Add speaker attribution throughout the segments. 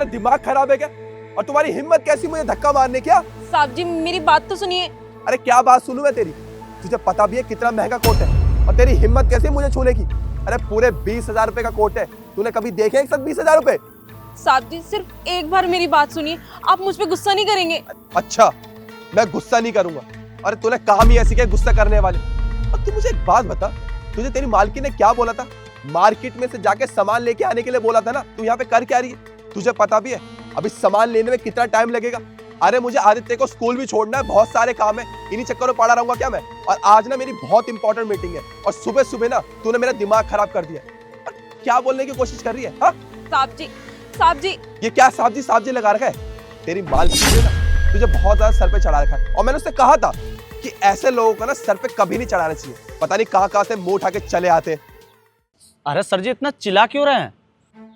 Speaker 1: तुम्हारा दिमाग खराब है क्या? और तुम्हारी हिम्मत कैसी मुझे धक्का मारने क्या?
Speaker 2: साहब जी मेरी बात तो सुनिए।
Speaker 1: अरे क्या बात सुनूं मैं तेरी? तुझे पता भी है कितना महंगा कोट है और तेरी हिम्मत कैसी मुझे छूने की? अरे पूरे 20,000 रुपए का कोट है, तूने कभी देखे एक साथ 20,000 रुपए?
Speaker 2: साहब जी सिर्फ एक बार मेरी बात सुनिए, आप मुझ पे गुस्सा नहीं करेंगे?
Speaker 1: अच्छा, मैं गुस्सा नहीं करूंगा। अरे तूने काम ही ऐसी क्या गुस्सा करने वाले? और तू मुझे एक बात बता, तुझे तेरी मालकिन ने क्या बोला था? मार्केट में से जाके सामान लेके आने के लिए बोला था ना? तू यहाँ पे कर क्या रही है? तुझे पता भी है अभी सामान लेने में कितना टाइम लगेगा? अरे मुझे आदित्य को स्कूल भी छोड़ना है, बहुत सारे काम है, इन्हीं चक्करों में पड़ा रहूंगा क्या मैं? और आज ना मेरी बहुत इंपॉर्टेंट मीटिंग है और सुबह सुबह ना तूने मेरा दिमाग खराब कर दिया। और क्या बोलने की कोशिश कर रही है? हाँ
Speaker 2: साहब जी
Speaker 1: ये क्या साहब जी लगा रखा है? तेरी मालकिन ने ना तुझे बहुत ज्यादा सर पे चढ़ा रखा है और मैंने उससे कहा था कि ऐसे लोगों को ना सर पे कभी नहीं चढ़ाना चाहिए। पता नहीं कहाँ से मुंह उठा के चले आते।
Speaker 3: अरे सर जी इतना चिल्ला क्यों रहे हैं?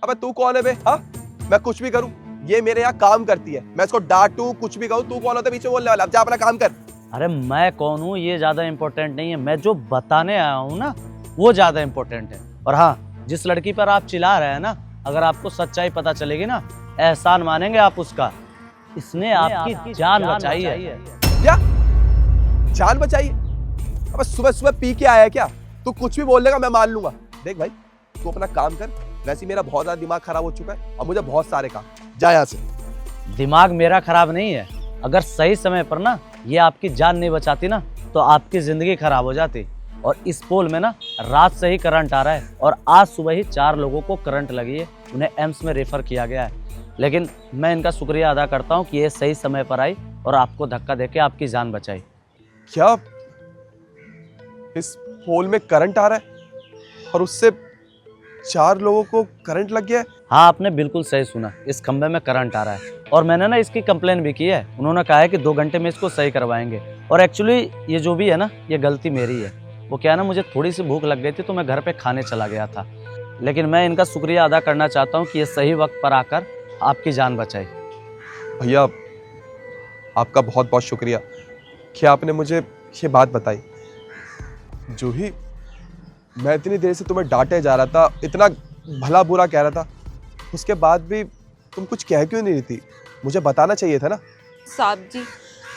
Speaker 1: अबे तू कौन है बे? हाँ, मैं कुछ भी करूं, ये मेरे यहाँ काम करती है, मैं इसको डांटूं कुछ भी कहूं, तू कौन होता है पीछे बोलने वाला? अब जा अपना काम कर।
Speaker 3: अरे मैं कौन हूँ ये ज्यादा इम्पोर्टेंट नहीं है, मैं जो बताने आया हूँ ना वो ज्यादा इम्पोर्टेंट है। और हाँ, जिस लड़की पर आप चिल्ला रहे हैं ना, अगर आपको सच्चाई पता चलेगी ना, एहसान मानेंगे आप उसका। इसने आपकी जान बचाई है।
Speaker 1: क्या जान बचाई? अबे सुबह सुबह पी के आया क्या? तू कुछ भी बोल लेगा मैं मान लूंगा। देख भाई, तू अपना काम कर, वैसे ही मेरा बहुत ज्यादा दिमाग खराब हो चुका है और मुझे बहुत सारे काम। जा यहाँ से।
Speaker 3: दिमाग मेरा खराब नहीं है, अगर सही समय पर ना ये आपकी जान नहीं बचाती ना तो आपकी जिंदगी खराब हो जाती। और इस पोल में ना रात से ही करंट आ रहा है और आज सुबह ही 4 लोगों को करंट लगी है, उन्हें एम्स में रेफर किया गया है। लेकिन मैं इनका शुक्रिया अदा करता हूँ कि ये सही समय पर आई और आपको धक्का देके आपकी जान बचाई।
Speaker 1: क्या इस पोल में करंट आ रहा है और उससे 4 लोगों को करंट लग गया है?
Speaker 3: हाँ आपने बिल्कुल सही सुना, इस खंभे में करंट आ रहा है और मैंने ना इसकी कंप्लेन भी की है। उन्होंने कहा है कि 2 घंटे में इसको सही करवाएंगे। और एक्चुअली ये जो भी है ना, ये गलती मेरी है। वो क्या है ना, मुझे थोड़ी सी भूख लग गई थी तो मैं घर पे खाने चला गया था। लेकिन मैं इनका शुक्रिया अदा करना चाहता हूँ कि ये सही वक्त पर आकर आपकी जान बचाई।
Speaker 1: भैया आपका बहुत बहुत शुक्रिया कि आपने मुझे ये बात बताई। जूही, मैं इतनी देर से तुम्हें डांटे जा रहा था, इतना भला बुरा कह रहा था, उसके बाद भी तुम कुछ कह क्यों नहीं रही थी? मुझे बताना चाहिए था ना।
Speaker 2: साहब जी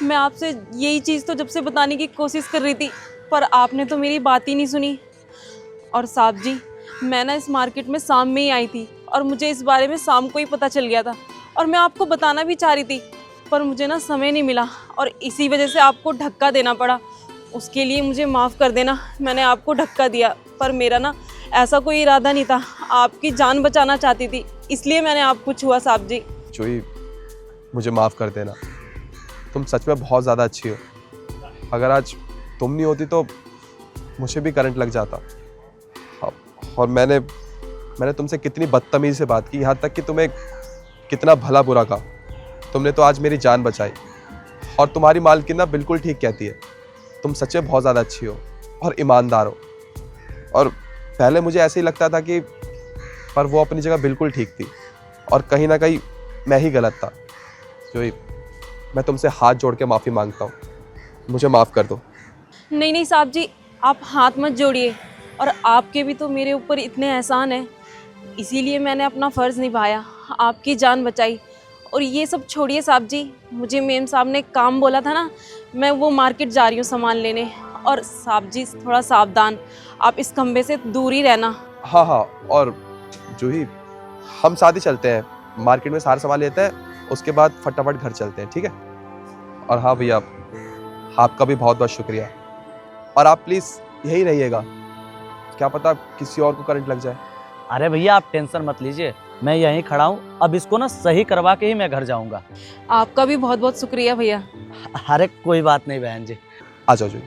Speaker 2: मैं आपसे यही चीज़ तो जब से बताने की कोशिश कर रही थी, पर आपने तो मेरी बात ही नहीं सुनी। और साहब जी मैं ना इस मार्केट में शाम में ही आई थी और मुझे इस बारे में शाम को ही पता चल गया था और मैं आपको बताना भी चाह रही थी, पर मुझे ना समय नहीं मिला और इसी वजह से आपको धक्का देना पड़ा। उसके लिए मुझे माफ़ कर देना, मैंने आपको धक्का दिया, पर मेरा ना ऐसा कोई इरादा नहीं था, आपकी जान बचाना चाहती थी, इसलिए मैंने आपको छुआ। साहब जी
Speaker 1: जूही मुझे माफ़ कर देना, तुम सच में बहुत ज़्यादा अच्छी हो। अगर आज तुम नहीं होती तो मुझे भी करंट लग जाता। और मैंने तुमसे कितनी बदतमीज़ी से बात की, यहाँ तक कि तुम्हें कितना भला बुरा कहा। तुमने तो आज मेरी जान बचाई। और तुम्हारी मालकिन ना बिल्कुल ठीक कहती है, तुम सच में बहुत ज़्यादा अच्छी हो और ईमानदार हो। और पहले मुझे ऐसे ही लगता था कि, पर वो अपनी जगह बिल्कुल ठीक थी और कहीं ना कहीं मैं ही गलत था। जो मैं तुमसे हाथ जोड़ के माफ़ी मांगता हूँ, मुझे माफ़ कर दो।
Speaker 2: नहीं साहब जी, आप हाथ मत जोड़िए, और आपके भी तो मेरे ऊपर इतने एहसान हैं, इसीलिए मैंने अपना फ़र्ज़ निभाया, आपकी जान बचाई। और ये सब छोड़िए साहब जी, मुझे मेम साहब ने काम बोला था ना, मैं वो मार्केट जा रही हूँ सामान लेने। और साहब जी थोड़ा सावधान, आप इस खंबे से दूर ही रहना।
Speaker 1: हाँ हाँ, और जूही हम साथ ही चलते हैं, मार्केट में सारा सामान लेते हैं, उसके बाद फटाफट घर चलते हैं, ठीक है? और हाँ भैया, आपका भी बहुत बहुत शुक्रिया। और आप प्लीज़ यही रहिएगा, क्या पता किसी और को करंट लग जाए।
Speaker 3: अरे भैया आप टेंशन मत लीजिए, मैं यहीं खड़ा हूँ, अब इसको ना सही करवा के ही मैं घर जाऊँगा।
Speaker 2: आपका भी बहुत बहुत शुक्रिया भैया।
Speaker 3: अरे कोई बात नहीं बहन जी।
Speaker 1: आ जाओ जूही।